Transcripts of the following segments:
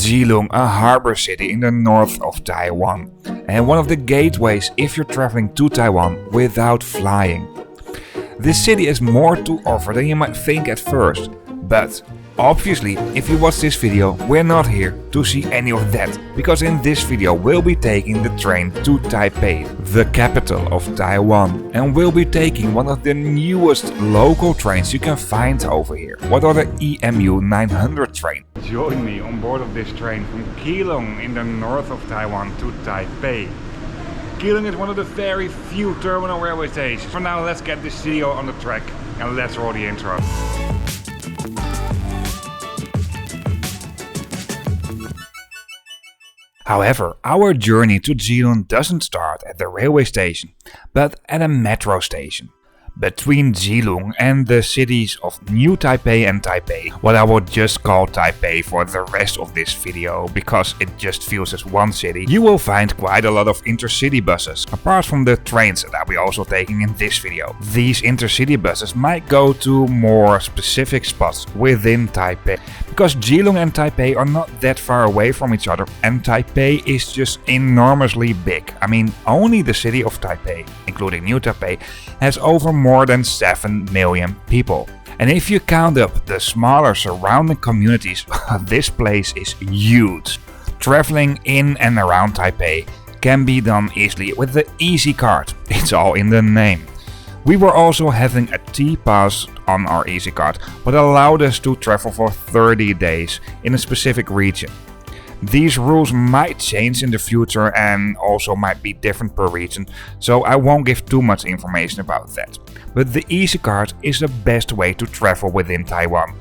Keelung, a harbour city in the north of Taiwan, and one of the gateways if you're traveling to Taiwan without flying. This city has more to offer than you might think at first, but obviously if you watch this video we're not here to see any of that, because in this video we'll be taking the train to Taipei, the capital of Taiwan, and we'll be taking one of the newest local trains you can find over here. What are the EMU 900 train? Join me on board of this train from Keelung in the north of Taiwan to Taipei. Keelung is one of the very few terminal railway stations. For now, let's get this video on the track and let's roll the intro. However, our journey to Keelung doesn't start at the railway station, but at a metro station. Between Keelung and the cities of New Taipei and Taipei, what I will just call Taipei for the rest of this video, because it just feels as one city, you will find quite a lot of intercity buses, apart from the trains that we're also taking in this video. These intercity buses might go to more specific spots within Taipei, because Keelung and Taipei are not that far away from each other, and Taipei is just enormously big. I mean, only the city of Taipei, including New Taipei, has over more than 7 million people. And if you count up the smaller surrounding communities, this place is huge. Traveling in and around Taipei can be done easily with the Easycard. It's all in the name. We were also having a T-Pass on our Easycard, what allowed us to travel for 30 days in a specific region. These rules might change in the future and also might be different per region, so I won't give too much information about that. But the Easycard is the best way to travel within Taiwan.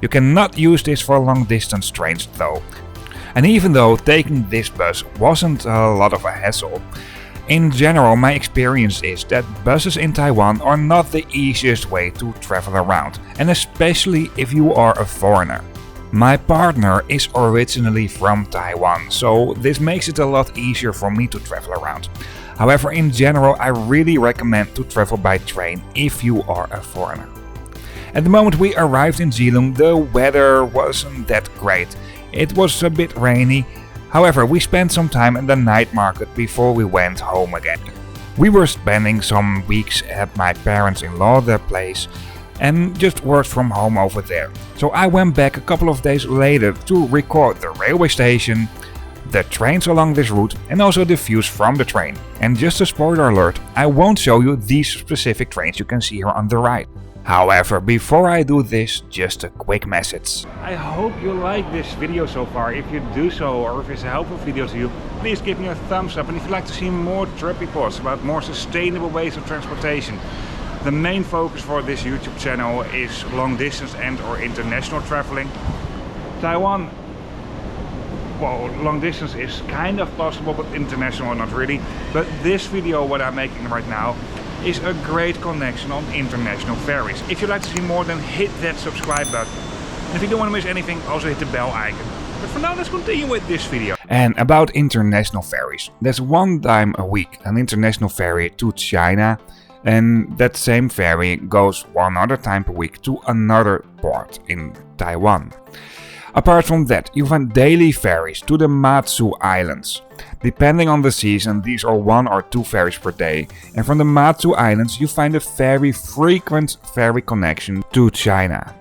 You cannot use this for long distance trains though. And even though taking this bus wasn't a lot of a hassle, in general my experience is that buses in Taiwan are not the easiest way to travel around, and especially if you are a foreigner. My partner is originally from Taiwan, so this makes it a lot easier for me to travel around. However, in general, I really recommend to travel by train if you are a foreigner. At the moment we arrived in Keelung, the weather wasn't that great. It was a bit rainy. However, we spent some time at the night market before we went home again. We were spending some weeks at my parents-in-law, their place, and just worked from home over there. So I went back a couple of days later to record the railway station, the trains along this route, and also the views from the train. And just a spoiler alert, I won't show you these specific trains you can see here on the right. However, before I do this, just a quick message. I hope you like this video so far. If you do so, or if it's a helpful video to you, please give me a thumbs up. And if you'd like to see more trip reports about more sustainable ways of transportation, the main focus for this YouTube channel is long distance and or international traveling. Taiwan, well, long distance is kind of possible, but international not really. But this video, what I'm making right now, is a great connection on international ferries. If you'd like to see more, then hit that subscribe button. And if you don't want to miss anything, also hit the bell icon. But for now, let's continue with this video. And about international ferries, there's one time a week an international ferry to China, and that same ferry goes one other time per week to another port in Taiwan. Apart from that, you find daily ferries to the Matsu Islands. Depending on the season, these are 1 or 2 ferries per day. And from the Matsu Islands you find a very frequent ferry connection to China.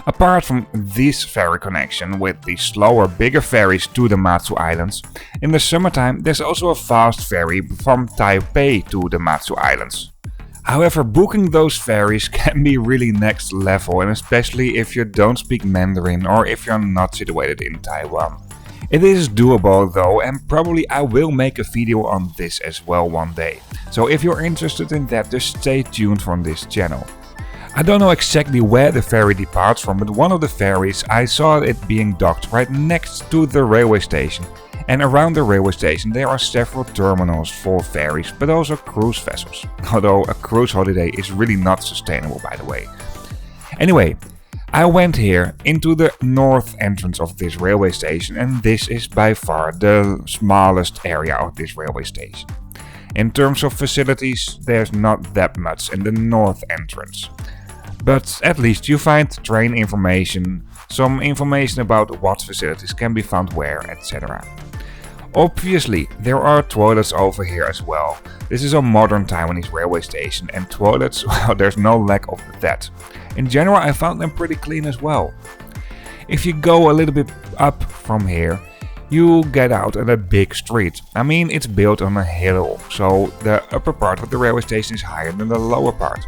Apart from this ferry connection with the slower, bigger ferries to the Matsu Islands, in the summertime there's also a fast ferry from Taipei to the Matsu Islands. However, booking those ferries can be really next level, and especially if you don't speak Mandarin or if you're not situated in Taiwan. It is doable though, and probably I will make a video on this as well one day. So if you're interested in that, just stay tuned from this channel. I don't know exactly where the ferry departs from, but one of the ferries I saw it being docked right next to the railway station. And around the railway station there are several terminals for ferries, but also cruise vessels. Although a cruise holiday is really not sustainable, by the way. Anyway, I went here into the north entrance of this railway station, and this is by far the smallest area of this railway station. In terms of facilities, there's not that much in the north entrance. But at least you find train information, some information about what facilities can be found where, etc. Obviously, there are toilets over here as well. This is a modern Taiwanese railway station, and toilets, well, there's no lack of that. In general, I found them pretty clean as well. If you go a little bit up from here, you get out at a big street. I mean, it's built on a hill, so the upper part of the railway station is higher than the lower part.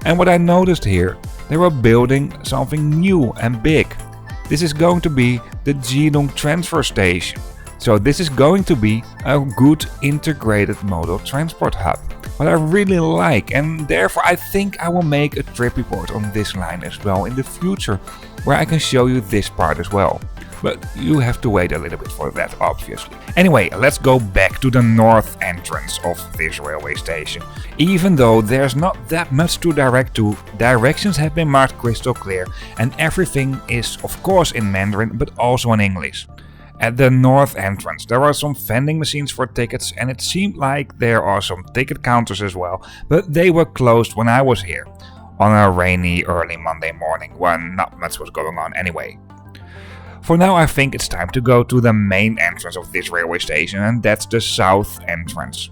And what I noticed here, they were building something new and big. This is going to be the Keelung transfer station. So this is going to be a good integrated modal transport hub. What I really like, and therefore I think I will make a trip report on this line as well in the future, where I can show you this part as well. But you have to wait a little bit for that, obviously. Anyway, let's go back to the north entrance of this railway station. Even though there's not that much to direct to, directions have been marked crystal clear and everything is of course in Mandarin but also in English. At the north entrance there are some vending machines for tickets, and it seemed like there are some ticket counters as well, but they were closed when I was here, on a rainy early Monday morning when not much was going on anyway. For now I think it's time to go to the main entrance of this railway station, and that's the south entrance.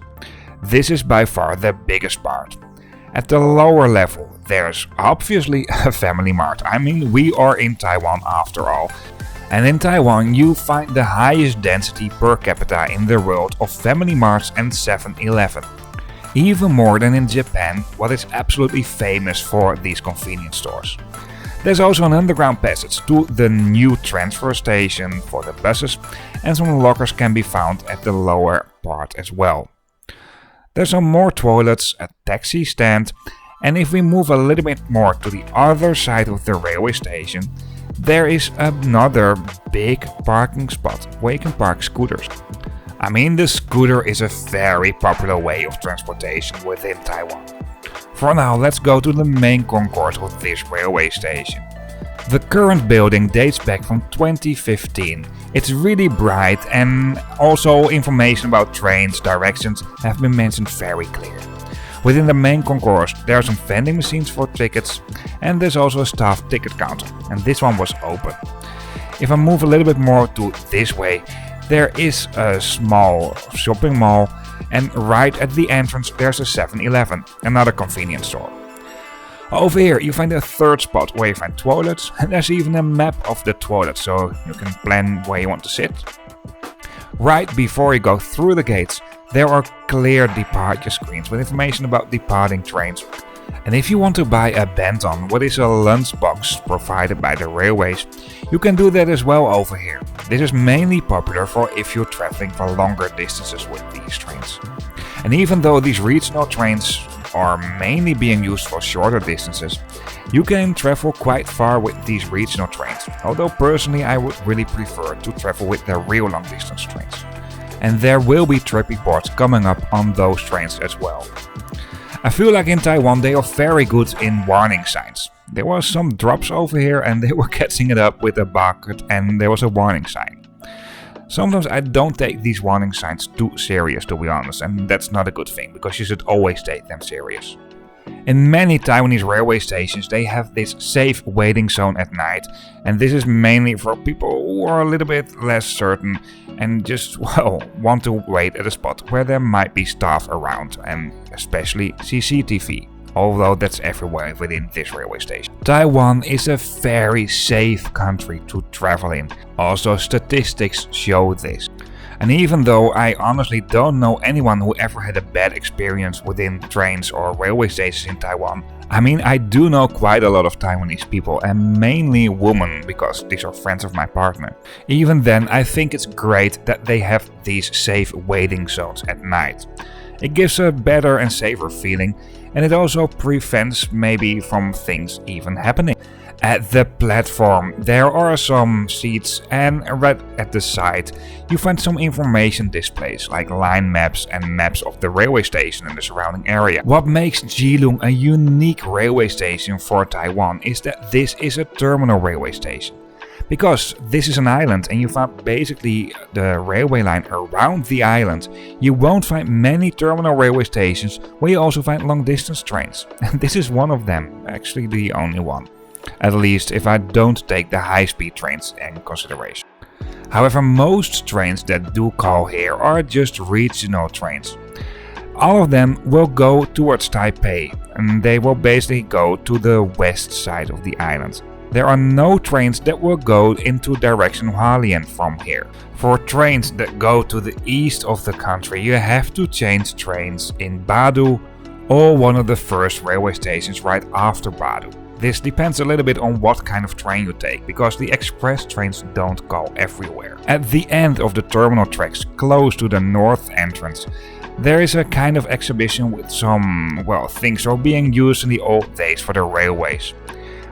This is by far the biggest part. At the lower level there's obviously a family mart. I mean, we are in Taiwan after all. And in Taiwan you find the highest density per capita in the world of family marts and 7-Eleven. Even more than in Japan, what is absolutely famous for these convenience stores. There's also an underground passage to the new transfer station for the buses, and some lockers can be found at the lower part as well. There's some more toilets, a taxi stand, and if we move a little bit more to the other side of the railway station, there is another big parking spot where you can park scooters. I mean, the scooter is a very popular way of transportation within Taiwan. For now, let's go to the main concourse of this railway station. The current building dates back from 2015. It's really bright, and also information about trains, directions have been mentioned very clear. Within the main concourse there are some vending machines for tickets, and there's also a staff ticket counter, and this one was open. If I move a little bit more to this way, there is a small shopping mall, and right at the entrance there's a 7-Eleven, another convenience store. Over here you find a third spot where you find toilets, and there's even a map of the toilet so you can plan where you want to sit. Right before you go through the gates there are clear departure screens with information about departing trains. And if you want to buy a Benton, what is a lunchbox provided by the railways, you can do that as well over here. This is mainly popular for if you're traveling for longer distances with these trains. And even though these regional trains are mainly being used for shorter distances, you can travel quite far with these regional trains, although personally I would really prefer to travel with the real long distance trains. And there will be trip reports coming up on those trains as well. I feel like in Taiwan they are very good in warning signs. There were some drops over here and they were catching it up with a bucket and there was a warning sign. Sometimes I don't take these warning signs too serious, to be honest, and that's not a good thing because you should always take them serious. In many Taiwanese railway stations they have this safe waiting zone at night, and this is mainly for people who are a little bit less certain and just, well, want to wait at a spot where there might be staff around, and especially CCTV, although that's everywhere within this railway station. Taiwan is a very safe country to travel in. Also, statistics show this. And even though I honestly don't know anyone who ever had a bad experience within trains or railway stations in Taiwan, I mean, I do know quite a lot of Taiwanese people, and mainly women, because these are friends of my partner. Even then, I think it's great that they have these safe waiting zones at night. It gives a better and safer feeling, and it also prevents maybe from things even happening. At the platform there are some seats, and right at the side you find some information displays like line maps and maps of the railway station and the surrounding area. What makes Keelung a unique railway station for Taiwan is that this is a terminal railway station. Because this is an island and you find basically the railway line around the island, you won't find many terminal railway stations where you also find long distance trains. And this is one of them, actually the only one. at least if I don't take the high-speed trains in consideration. However, most trains that do call here are just regional trains. All of them will go towards Taipei, and they will basically go to the west side of the island. There are no trains that will go into direction Hualien from here. For trains that go to the east of the country, you have to change trains in Badu or one of the first railway stations right after Badu. This depends a little bit on what kind of train you take, because the express trains don't go everywhere. At the end of the terminal tracks, close to the north entrance, there is a kind of exhibition with some, things are being used in the old days for the railways.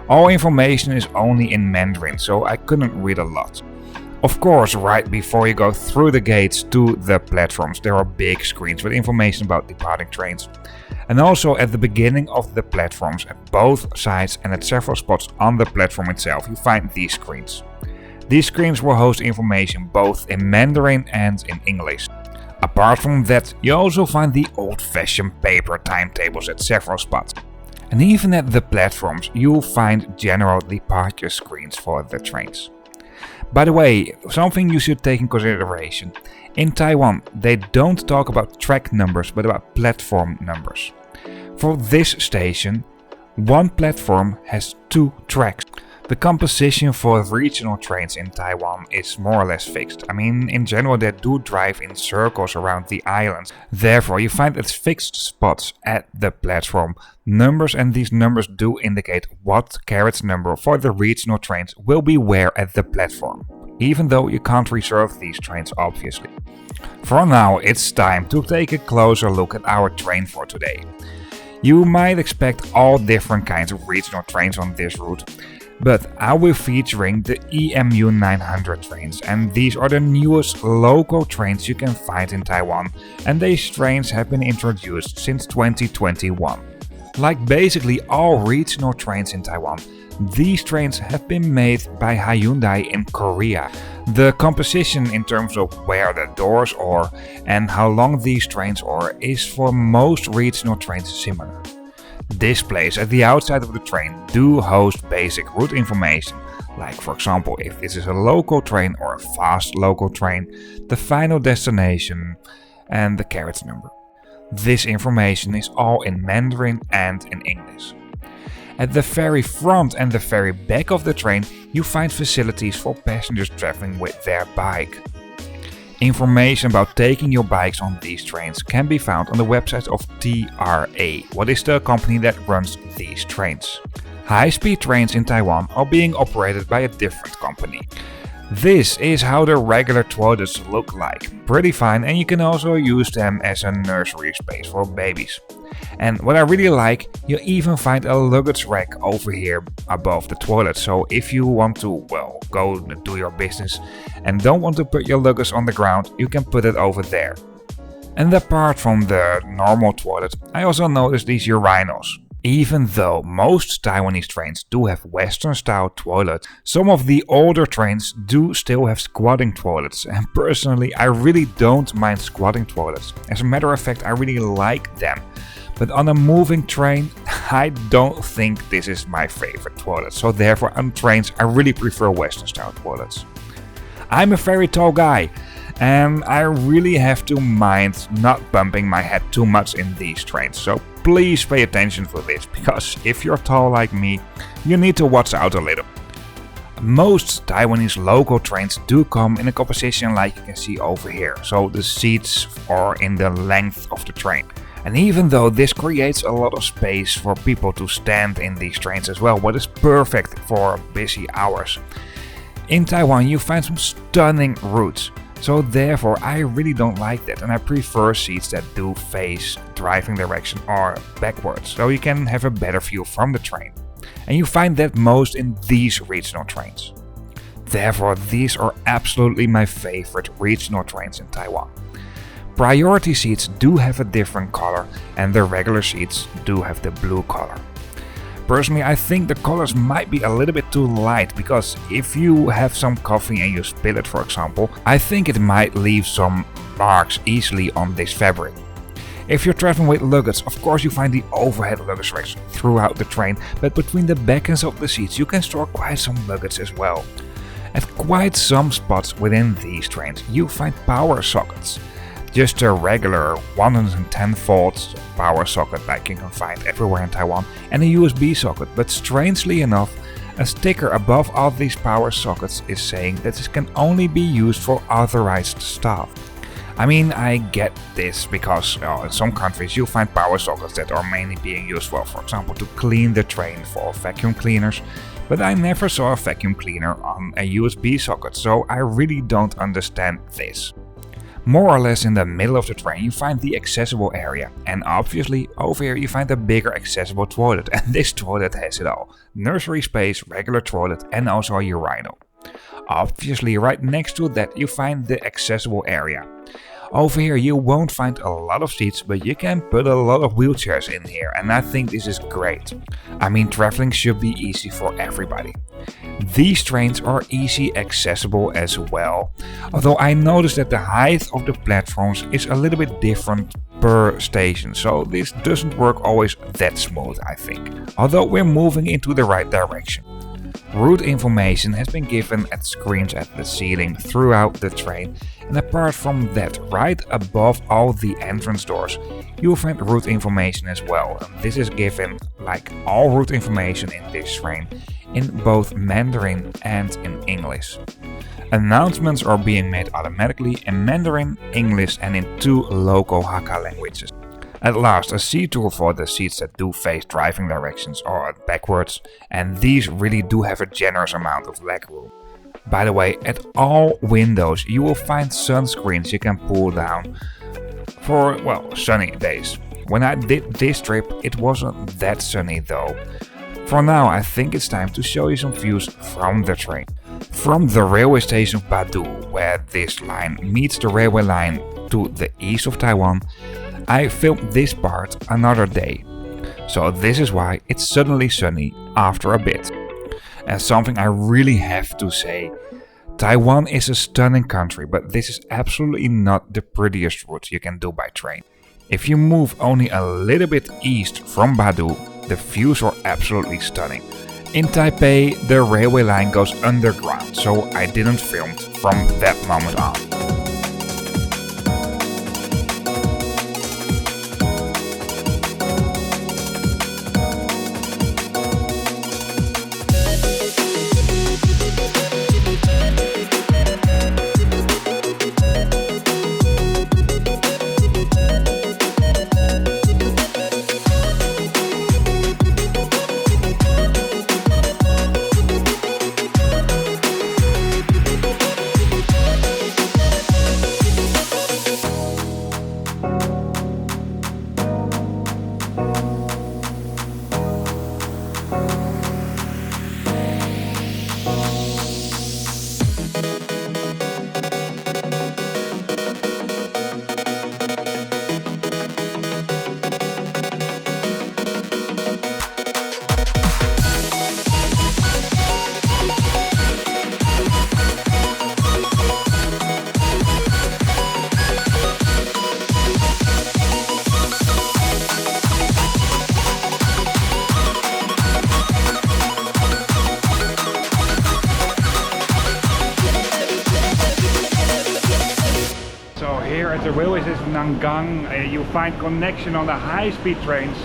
All information is only in Mandarin, so I couldn't read a lot. Of course, right before you go through the gates to the platforms, there are big screens with information about departing trains. And also at the beginning of the platforms, at both sides and at several spots on the platform itself, you find these screens. These screens will host information both in Mandarin and in English. Apart from that, you also find the old-fashioned paper timetables at several spots. And even at the platforms, you'll find general departure screens for the trains. By the way, something you should take in consideration. In Taiwan, they don't talk about track numbers, but about platform numbers. For this station, one platform has 2 tracks. The composition for regional trains in Taiwan is more or less fixed. I mean, in general they do drive in circles around the islands. Therefore, you find at fixed spots at the platform numbers, and these numbers do indicate what carriage number for the regional trains will be where at the platform. Even though you can't reserve these trains, obviously. For now, it's time to take a closer look at our train for today. You might expect all different kinds of regional trains on this route, but I will be featuring the EMU 900 trains, and these are the newest local trains you can find in Taiwan, and these trains have been introduced since 2021. Like basically all regional trains in Taiwan, these trains have been made by Hyundai in Korea. The composition in terms of where the doors are and how long these trains are is for most regional trains similar. Displays at the outside of the train do host basic route information, like for example if this is a local train or a fast local train, the final destination and the carriage number. This information is all in Mandarin and in English. At the very front and the very back of the train you find facilities for passengers traveling with their bike. Information about taking your bikes on these trains can be found on the website of TRA, what is the company that runs these trains. High-speed trains in Taiwan are being operated by a different company. This is how the regular toilets look like. Pretty fine, and you can also use them as a nursery space for babies. And what I really like, you even find a luggage rack over here above the toilet. So if you want to, go do your business and don't want to put your luggage on the ground, you can put it over there. And apart from the normal toilet, I also noticed these urinals. Even though most Taiwanese trains do have Western style toilets, some of the older trains do still have squatting toilets, and personally I really don't mind squatting toilets. As a matter of fact, I really like them. But on a moving train, I don't think this is my favorite toilet, so therefore on trains I really prefer Western style toilets. I'm a very tall guy, and I really have to mind not bumping my head too much in these trains, so please pay attention for this, because if you're tall like me, you need to watch out a little. Most Taiwanese local trains do come in a composition like you can see over here, so the seats are in the length of the train. And even though this creates a lot of space for people to stand in these trains as well, what is perfect for busy hours. In Taiwan you find some stunning routes. So therefore I really don't like that, and I prefer seats that do face driving direction or backwards, so you can have a better view from the train. And you find that most in these regional trains. Therefore these are absolutely my favorite regional trains in Taiwan. Priority seats do have a different color, and the regular seats do have the blue color. Personally, I think the colors might be a little bit too light, because if you have some coffee and you spill it, for example, I think it might leave some marks easily on this fabric. If you're traveling with luggage, of course you find the overhead luggage racks throughout the train, but between the back ends of the seats you can store quite some luggage as well. At quite some spots within these trains you find power sockets. Just a regular 110 volts power socket like you can find everywhere in Taiwan, and a USB socket, but strangely enough, a sticker above all these power sockets is saying that this can only be used for authorized staff. I mean, I get this because in some countries you'll find power sockets that are mainly being used for example, to clean the train for vacuum cleaners, but I never saw a vacuum cleaner on a USB socket, so I really don't understand this. More or less in the middle of the train you find the accessible area, and obviously over here you find a bigger accessible toilet, and this toilet has it all. Nursery space, regular toilet and also a urinal. Obviously right next to that you find the accessible area. Over here you won't find a lot of seats, but you can put a lot of wheelchairs in here, and I think this is great. I mean, traveling should be easy for everybody. These trains are easy accessible as well, although I noticed that the height of the platforms is a little bit different per station, so this doesn't work always that smooth, I think. Although we're moving into the right direction. Route information has been given at screens at the ceiling throughout the train, and apart from that, right above all the entrance doors, you'll find route information as well. And this is given, like all route information in this train, in both Mandarin and in English. Announcements are being made automatically in Mandarin, English and in 2 local Hakka languages. At last, a seat tool for the seats that do face driving directions or backwards, and these really do have a generous amount of legroom. By the way, at all windows you will find sunscreens you can pull down for, well, sunny days. When I did this trip it wasn't that sunny though. For now I think it's time to show you some views from the train. From the railway station of Badu, where this line meets the railway line to the east of Taiwan, I filmed this part another day, so this is why it's suddenly sunny after a bit. And something I really have to say, Taiwan is a stunning country, but this is absolutely not the prettiest route you can do by train. If you move only a little bit east from Badu, the views are absolutely stunning. In Taipei the railway line goes underground, so I didn't film from that moment on. At the railway station Nangang, you find connection on the high-speed trains,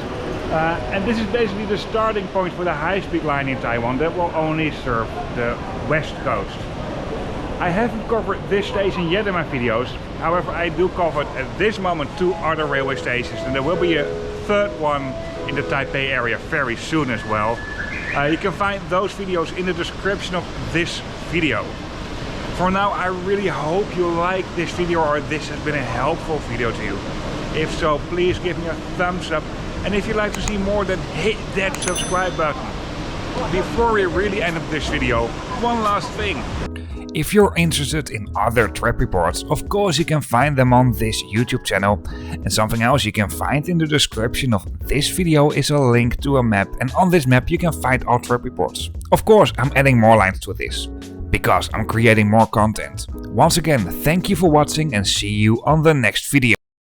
and this is basically the starting point for the high-speed line in Taiwan that will only serve the west coast. I haven't covered this station yet in my videos, however I do cover at this moment 2 other railway stations, and there will be a 3rd one in the Taipei area very soon as well. You can find those videos in the description of this video. For now, I really hope you like this video or this has been a helpful video to you. If so, please give me a thumbs up, and if you'd like to see more, then hit that subscribe button. Before we really end up this video, one last thing. If you're interested in other trip reports, of course you can find them on this YouTube channel. And something else you can find in the description of this video is a link to a map, and on this map you can find all trip reports. Of course, I'm adding more lines to this, because I'm creating more content. Once again, thank you for watching and see you on the next video.